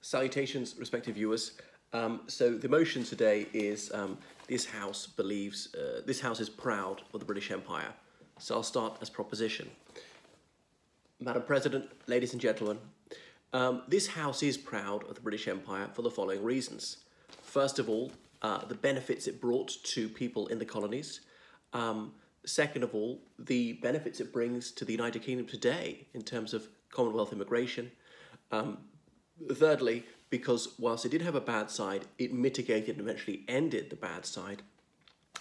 Salutations, respective viewers. So the motion today is this House believes, this House is proud of the British Empire. So I'll start as proposition. Madam President, ladies and gentlemen, this House is proud of the British Empire for the following reasons. First of all, the benefits it brought to people in the colonies. Second of all, the benefits it brings to the United Kingdom today in terms of Commonwealth immigration. Thirdly, because whilst it did have a bad side, it mitigated and eventually ended the bad side.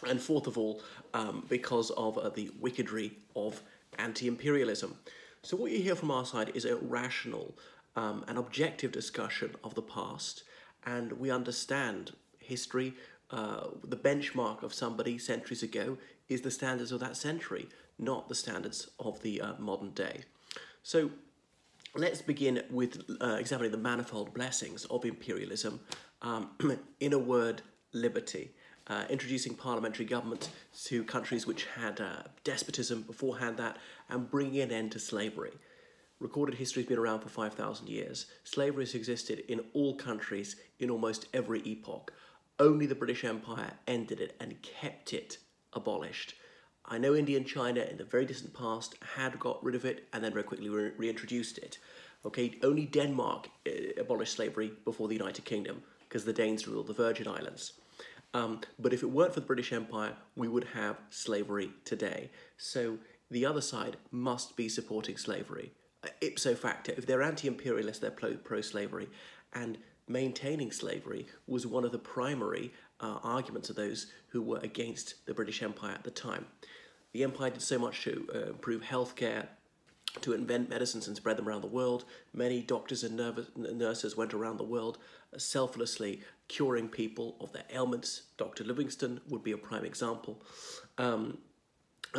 And fourth of all, because of the wickedry of anti-imperialism. So what you hear from our side is a rational and objective discussion of the past, and we understand history. The benchmark of somebody centuries ago is the standards of that century, not the standards of the modern day. So let's begin with examining the manifold blessings of imperialism. In a word, liberty. Introducing parliamentary government to countries which had despotism beforehand that, and bringing an end to slavery. Recorded history has been around for 5,000 years. Slavery has existed in all countries in almost every epoch. Only the British Empire ended it and kept it abolished. I know India and China in the very distant past had got rid of it and then very quickly reintroduced it. Okay, only Denmark abolished slavery before the United Kingdom because the Danes ruled the Virgin Islands. But if it weren't for the British Empire, we would have slavery today. So the other side must be supporting slavery. Ipso facto, if they're anti-imperialist, they're pro-slavery. And maintaining slavery was one of the primary arguments of those who were against the British Empire at the time. The empire did so much to improve healthcare, to invent medicines and spread them around the world. Many doctors and nurses went around the world selflessly curing people of their ailments. Dr. Livingstone would be a prime example. And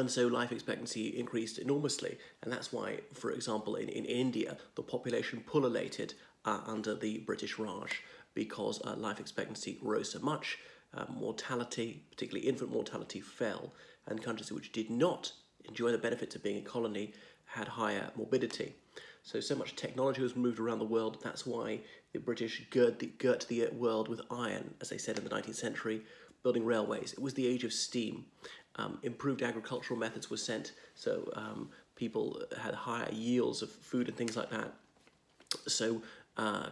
so life expectancy increased enormously. And that's why, for example, in India, the population pullulated under the British Raj because life expectancy rose so much. Mortality, particularly infant mortality, fell. And countries which did not enjoy the benefits of being a colony had higher morbidity. So much technology was moved around the world. That's why the British girt the world with iron, as they said in the 19th century, building railways. It was the age of steam. Improved agricultural methods were sent, so people had higher yields of food and things like that. So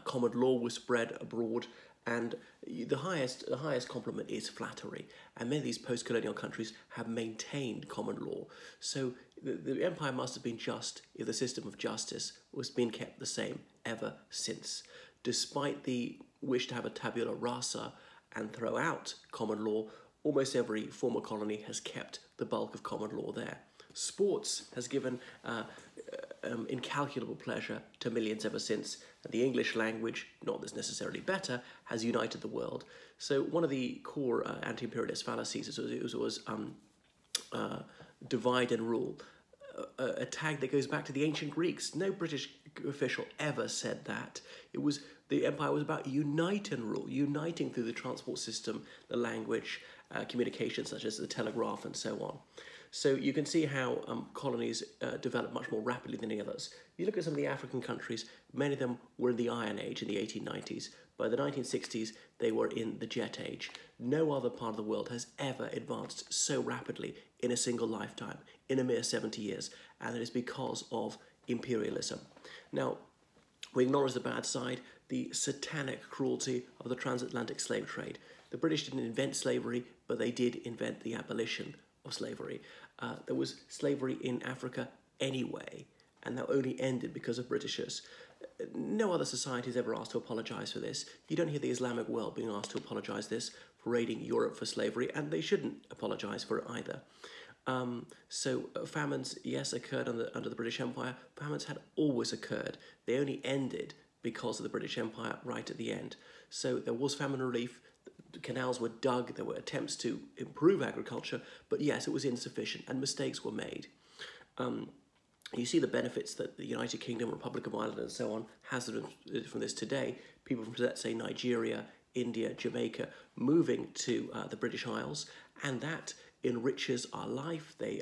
common law was spread abroad, and the highest compliment is flattery. And many of these post-colonial countries have maintained common law. So the empire must have been just if the system of justice was being kept the same ever since. Despite the wish to have a tabula rasa and throw out common law, almost every former colony has kept the bulk of common law there. Sports has given incalculable pleasure to millions ever since, and the English language, not that's necessarily better, has united the world. So one of the core anti-imperialist fallacies was divide and rule, a tag that goes back to the ancient Greeks. No British official ever said that. The empire was about unite and rule, uniting through the transport system, the language, communications such as the telegraph and so on. So you can see how colonies developed much more rapidly than any others. You look at some of the African countries, many of them were in the Iron Age in the 1890s. By the 1960s, they were in the Jet Age. No other part of the world has ever advanced so rapidly in a single lifetime, in a mere 70 years, and it is because of imperialism. Now, we acknowledge the bad side, the satanic cruelty of the transatlantic slave trade. The British didn't invent slavery, but they did invent the abolition of slavery. There was slavery in Africa anyway, and that only ended because of Britishers. No other society has ever asked to apologise for this. You don't hear the Islamic world being asked to apologise for raiding Europe for slavery, and they shouldn't apologise for it either. Famines, yes, occurred under the British Empire. Famines had always occurred. They only ended because of the British Empire right at the end. So there was famine relief. The canals were dug, there were attempts to improve agriculture, but yes, it was insufficient and mistakes were made. You see the benefits that the United Kingdom, Republic of Ireland and so on has from this today. People from, let's say, Nigeria, India, Jamaica, moving to the British Isles, and that enriches our life, they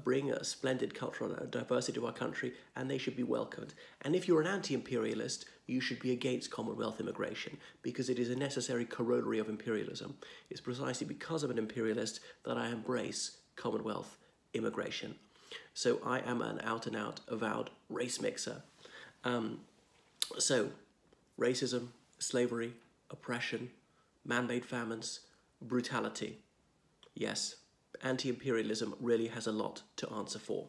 bring a splendid cultural diversity to our country, and they should be welcomed. And if you're an anti-imperialist, you should be against Commonwealth immigration, because it is a necessary corollary of imperialism. It's precisely because I'm an imperialist that I embrace Commonwealth immigration. So I am an out-and-out avowed race mixer. So racism, slavery, oppression, man-made famines, brutality. Yes, anti-imperialism really has a lot to answer for.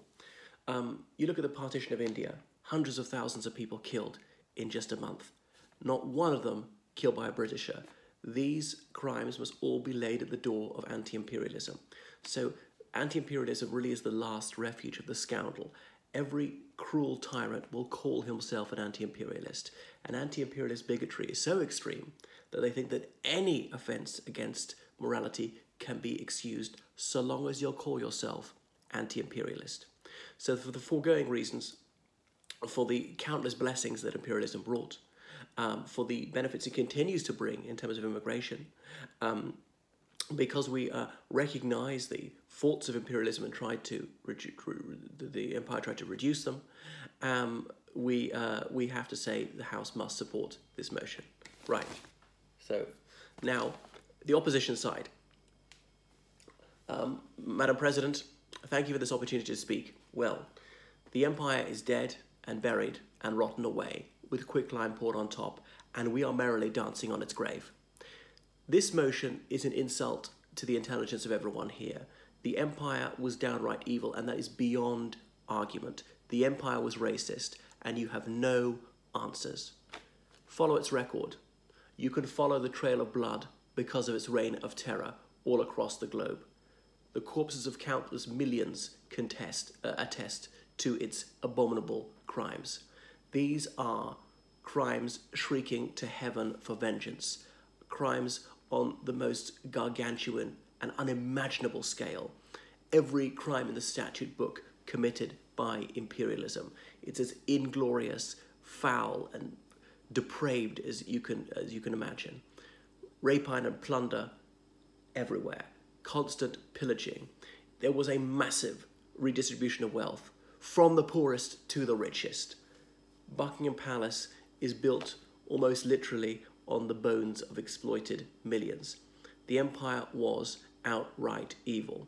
You look at the partition of India, hundreds of thousands of people killed in just a month. Not one of them killed by a Britisher. These crimes must all be laid at the door of anti-imperialism. So anti-imperialism really is the last refuge of the scoundrel. Every cruel tyrant will call himself an anti-imperialist. And anti-imperialist bigotry is so extreme that they think that any offence against morality can be excused so long as you'll call yourself anti-imperialist. So for the foregoing reasons, for the countless blessings that imperialism brought, for the benefits it continues to bring in terms of immigration, because we recognise the faults of imperialism and the empire tried to reduce them, we have to say the House must support this motion. Right. So now the opposition side. Madam President, thank you for this opportunity to speak. Well, the empire is dead and buried and rotten away, with quicklime poured on top, and we are merrily dancing on its grave. This motion is an insult to the intelligence of everyone here. The empire was downright evil, and that is beyond argument. The empire was racist, and you have no answers. Follow its record. You can follow the trail of blood because of its reign of terror all across the globe. The corpses of countless millions attest to its abominable crimes. These are crimes shrieking to heaven for vengeance, crimes on the most gargantuan and unimaginable scale. Every crime in the statute book committed by imperialism. It's as inglorious, foul, and depraved as you can imagine. Rapine and plunder everywhere. Constant pillaging. There was a massive redistribution of wealth from the poorest to the richest. Buckingham Palace is built almost literally on the bones of exploited millions. The empire was outright evil.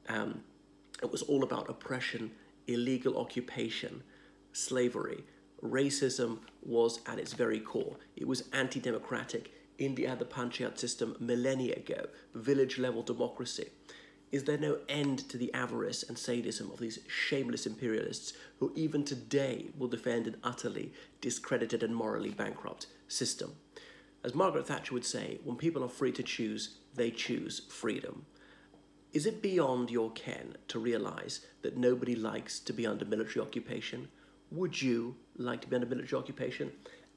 It was all about oppression, illegal occupation, slavery. Racism was at its very core. It was anti-democratic. India had the panchayat system millennia ago, village-level democracy. Is there no end to the avarice and sadism of these shameless imperialists who even today will defend an utterly discredited and morally bankrupt system? As Margaret Thatcher would say, when people are free to choose, they choose freedom. Is it beyond your ken to realise that nobody likes to be under military occupation? Would you like to be under military occupation?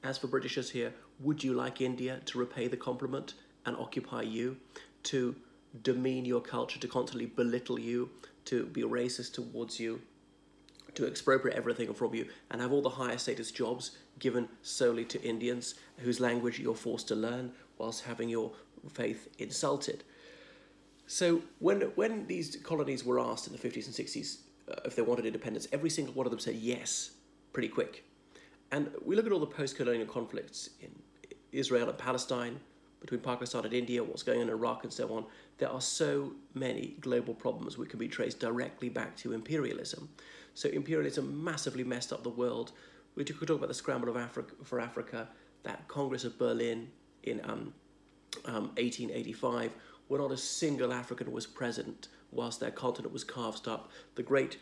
As for Britishers here, would you like India to repay the compliment and occupy you, to demean your culture, to constantly belittle you, to be racist towards you, to expropriate everything from you, and have all the higher status jobs given solely to Indians whose language you're forced to learn whilst having your faith insulted? So when these colonies were asked in the 50s and 60s if they wanted independence, every single one of them said yes, pretty quick. And we look at all the post-colonial conflicts in Israel and Palestine, between Pakistan and India, what's going on in Iraq and so on. There are so many global problems which can be traced directly back to imperialism. So imperialism massively messed up the world. We could talk about the scramble of Africa, that Congress of Berlin in 1885, where not a single African was present whilst their continent was carved up. The great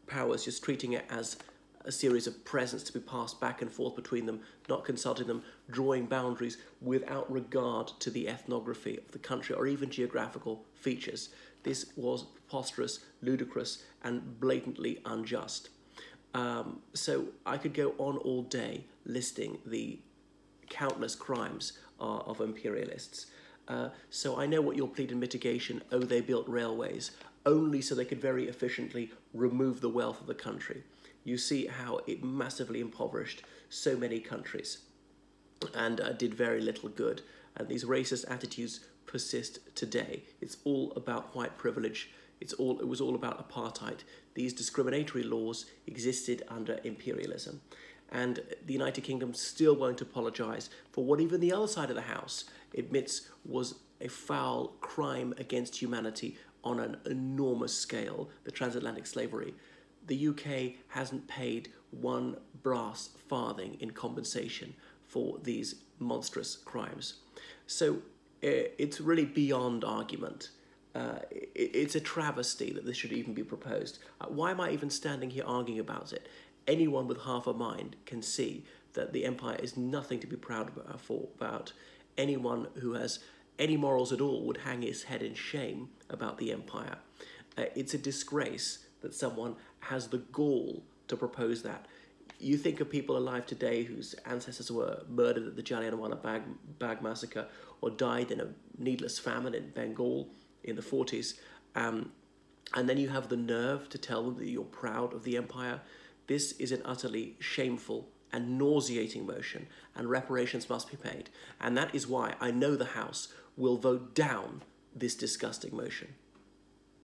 powers just treating it as a series of presents to be passed back and forth between them, not consulting them, drawing boundaries without regard to the ethnography of the country or even geographical features. This was preposterous, ludicrous, and blatantly unjust. So I could go on all day listing the countless crimes of imperialists. So I know what you'll plead in mitigation. Oh, they built railways, only so they could very efficiently remove the wealth of the country. You see how it massively impoverished so many countries and did very little good and these racist attitudes persist today. It's all about white privilege. It was all about apartheid. These discriminatory laws existed under imperialism. And the United Kingdom still won't apologise for what even the other side of the House admits was a foul crime against humanity on an enormous scale, the transatlantic slavery. The UK hasn't paid one brass farthing in compensation for these monstrous crimes. So it's really beyond argument. It's a travesty that this should even be proposed. Why am I even standing here arguing about it? Anyone with half a mind can see that the empire is nothing to be proud about. Anyone who has any morals at all would hang his head in shame about the empire. It's a disgrace that someone has the gall to propose that. You think of people alive today whose ancestors were murdered at the Jallianwala Bagh massacre or died in a needless famine in Bengal in the 40s, and then you have the nerve to tell them that you're proud of the empire. This is an utterly shameful and nauseating motion, and reparations must be paid. And that is why I know the House will vote down this disgusting motion.